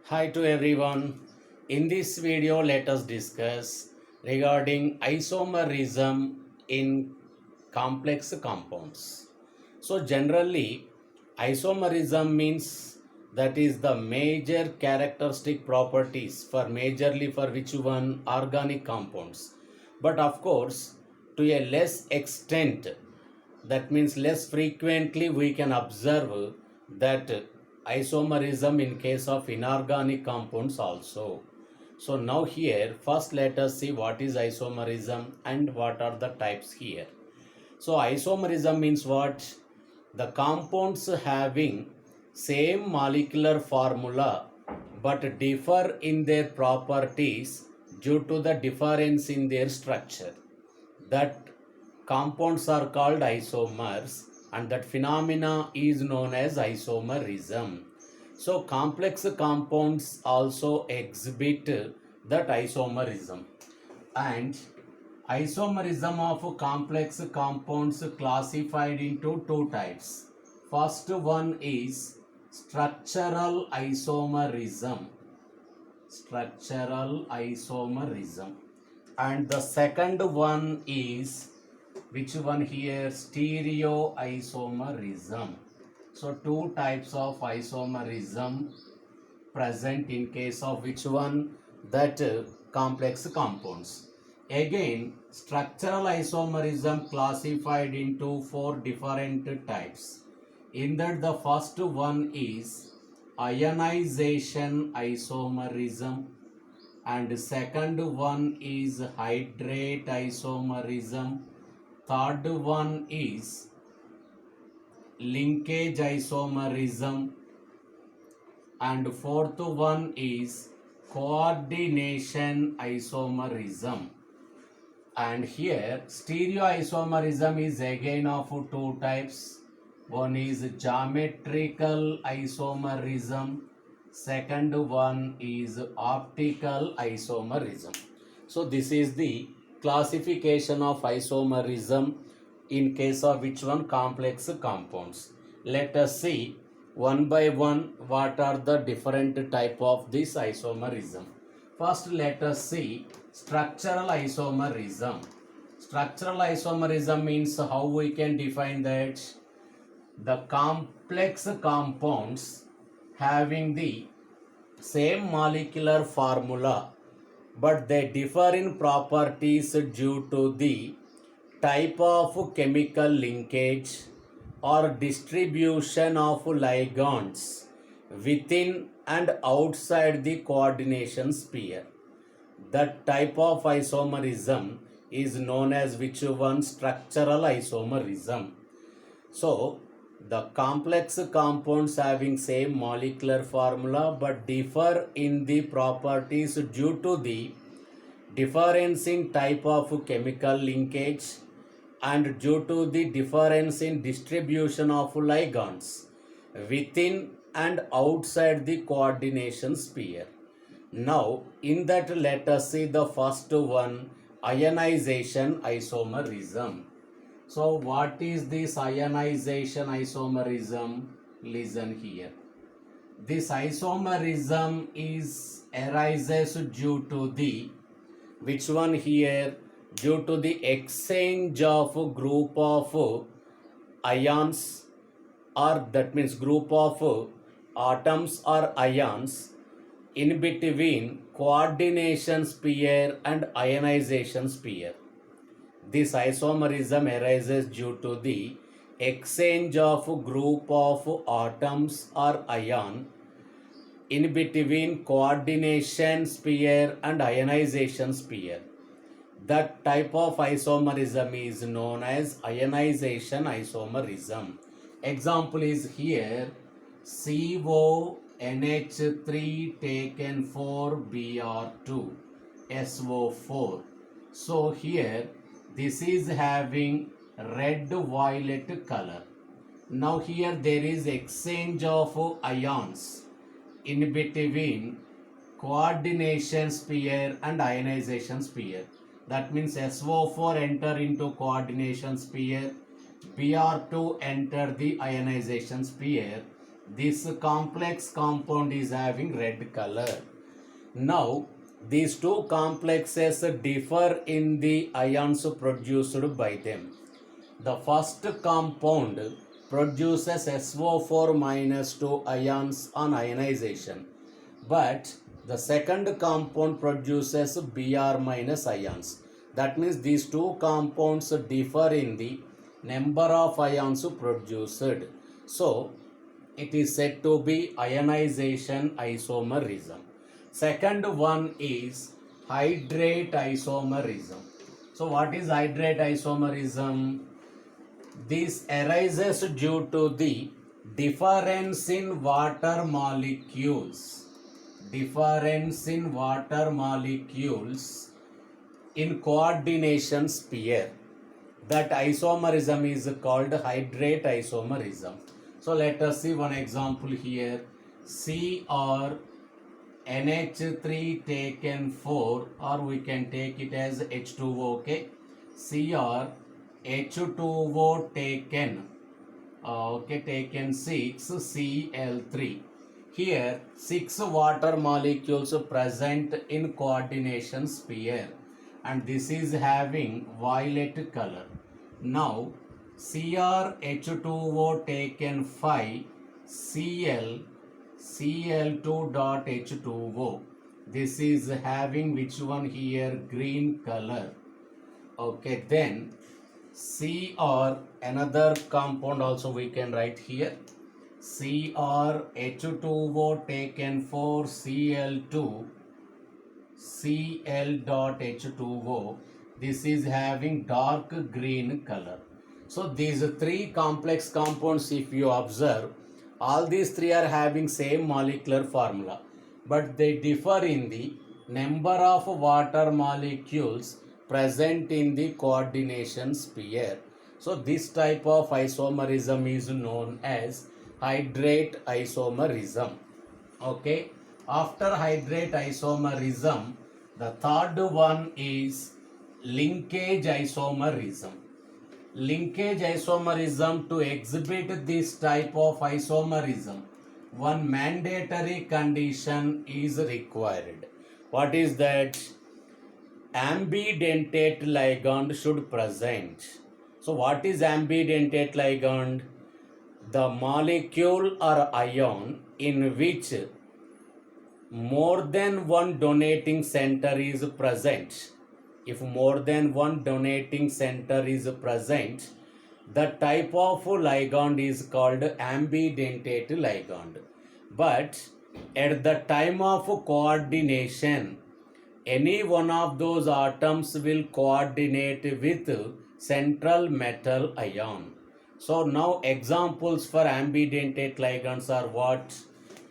Hi to everyone. In this video, let us discuss regarding isomerism in complex compounds. So generally, isomerism means that is the major characteristic properties for majorly for which one organic compounds. But of course, to a less extent, that means less frequently we can observe that isomerism in case of inorganic compounds also. So now here first let us see what is isomerism and what are the types here. So isomerism means what? The compounds having same molecular formula but differ in their properties due to the difference in their structure. That compounds are called isomers, and that phenomena is known as isomerism. So complex compounds also exhibit that isomerism, and isomerism of complex compounds classified into two types. First one is structural isomerism. Structural isomerism. And the second one is, which one here? Stereoisomerism. So two types of isomerism present in case of which one? That complex compounds. Again, structural isomerism classified into four different types. In that the first one is ionization isomerism, and second one is hydrate isomerism, third one is linkage isomerism, and fourth one is coordination isomerism. And here stereoisomerism is again of two types. One is geometrical isomerism, second one is optical isomerism. So this is the classification of isomerism in case of which one? Complex compounds. Let us see one by one what are the different type of this isomerism. First let us see structural isomerism. Structural isomerism means how we can define that? The complex compounds having the same molecular formula but they differ in properties due to the type of chemical linkage or distribution of ligands within and outside the coordination sphere. That type of isomerism is known as which one? Structural isomerism. So the complex compounds having same molecular formula but differ in the properties due to the difference in type of chemical linkage and due to the difference in distribution of ligands within and outside the coordination sphere. Now, in that, let us see the first one, ionization isomerism. So, what is this ionization isomerism? Listen here. This isomerism is arises due to the, which one here? Due to the exchange of a group of ions, or that means group of atoms or ions in between coordination sphere and ionization sphere. This isomerism arises due to the exchange of a group of atoms or ion in between coordination sphere and ionization sphere. That type of isomerism is known as ionization isomerism. Example is here CONH3 taken for Br2 SO4. So here this is having red violet color. Now here there is exchange of ions in between coordination sphere and ionization sphere. That means SO4 enter into coordination sphere, Br2 enter the ionization sphere. This complex compound is having red color. Now, these two complexes differ in the ions produced by them. The first compound produces SO4 minus 2 ions on ionization, but the second compound produces Br minus ions. That means these two compounds differ in the number of ions produced. So, it is said to be ionization isomerism. Second one is hydrate isomerism. So what is hydrate isomerism? This arises due to the difference in water molecules. Difference in water molecules in coordination pair. That isomerism is called hydrate isomerism. So let us see one example here. Cr NH3 taken 4, or we can take it as H2O, okay? Cr H2O taken, taken 6 Cl3. Here 6 water molecules present in coordination pair, and this is having violet color. Now CrH2O taken 5 Cl2 dot H2O. This is having which one here? Green color. Okay, then Cr, another compound also we can write here. CrH2O taken 4 Cl2 Cl dot H2O. This is having dark green color. So these three complex compounds, if you observe, all these three are having same molecular formula, but they differ in the number of water molecules present in the coordination pair. So this type of isomerism is known as hydrate isomerism. Okay, after hydrate isomerism, the third one is linkage isomerism. Linkage isomerism, to exhibit this type of isomerism, one mandatory condition is required. What is that? Ambidentate ligand should present. So what is ambidentate ligand? The molecule or ion in which more than one donating center is present. If more than one donating center is present, the type of ligand is called ambidentate ligand. But at the time of coordination, any one of those atoms will coordinate with central metal ion. So now examples for ambidentate ligands are what?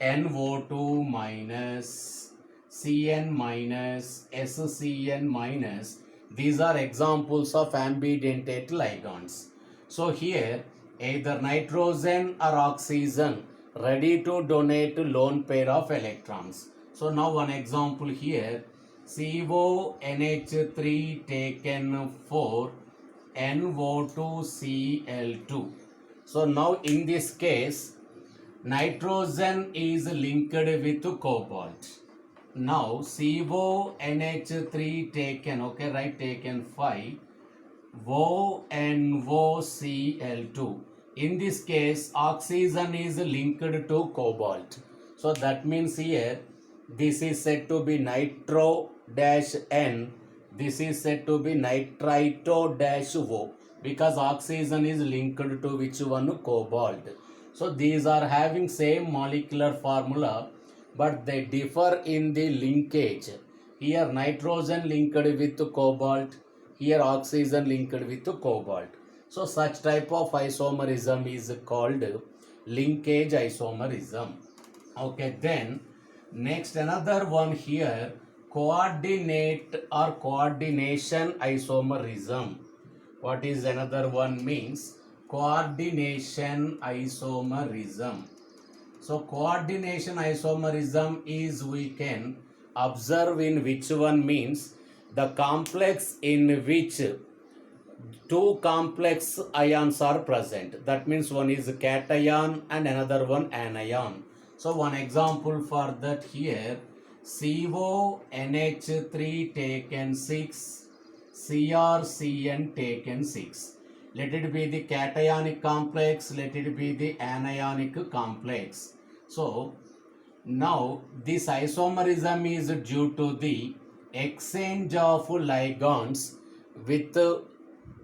NO2 minus, Cn minus, SCN minus. These are examples of ambidentate ligands. So here either nitrogen or oxygen ready to donate lone pair of electrons. So now one example here, CONH3 taken 4 NO2Cl2. So now in this case, nitrogen is linked with cobalt. Now CONH3 taken, okay, right, taken 5 ONOCl2. In this case, oxygen is linked to cobalt. So that means here this is said to be nitro-N. This is said to be nitrito-O, because oxygen is linked to which one? Cobalt. So these are having same molecular formula, but they differ in the linkage. Here nitrogen linked with cobalt, here oxygen linked with cobalt. So such type of isomerism is called linkage isomerism. Okay, then next another one here, coordinate or coordination isomerism. What is another one means? Coordination isomerism. So coordination isomerism is, we can observe in which one means the complex in which two complex ions are present. That means one is cation and another one anion. So one example for that here, CONH3 taken 6, CrCN taken 6. Let it be the cationic complex, let it be the anionic complex. So now this isomerism is due to the exchange of ligands with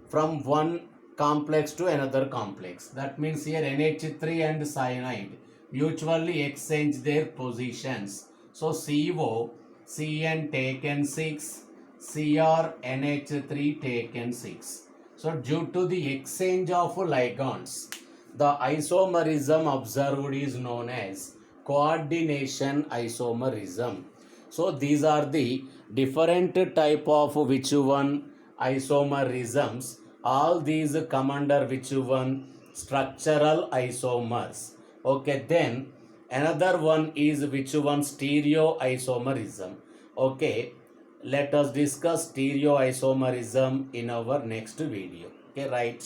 from one complex to another complex. That means here NH3 and cyanide mutually exchange their positions. So CO, Cn taken 6, Cr, NH3 taken 6. So due to the exchange of ligands, the isomerism observed is known as coordination isomerism. So these are the different type of which one isomerisms. All these come under which one? Structural isomers. Okay, then another one is which one? Stereoisomerism. Okay, let us discuss stereoisomerism in our next video. Okay, right.